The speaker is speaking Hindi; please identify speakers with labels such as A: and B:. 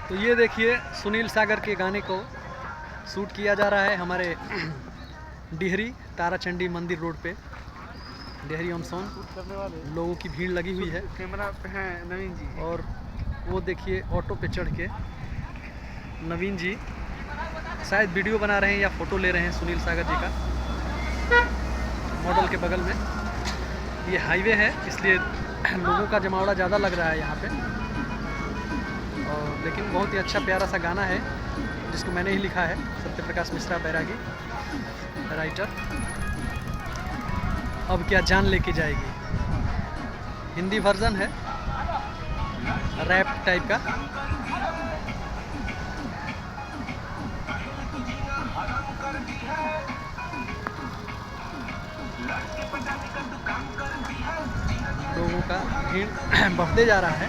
A: तो ये देखिए सुनील सागर के गाने को शूट किया जा रहा है हमारे डिहरी ताराचंडी मंदिर रोड पे, डिहरी ऑन सोन। लोगों की भीड़ लगी हुई है।
B: कैमरा पे हैं नवीन जी,
A: और वो देखिए ऑटो पे चढ़ के नवीन जी शायद वीडियो बना रहे हैं या फोटो ले रहे हैं सुनील सागर जी का। मॉडल के बगल में ये हाईवे है, इसलिए लोगों का जमावड़ा ज़्यादा लग रहा है यहाँ पे। और लेकिन बहुत ही अच्छा प्यारा सा गाना है जिसको मैंने ही लिखा है, सत्य प्रकाश मिश्रा बैरागी राइटर। अब क्या जान लेके जाएगी, हिंदी वर्जन है, रैप टाइप का। लोगों का भीड़ बढ़ते जा रहा है।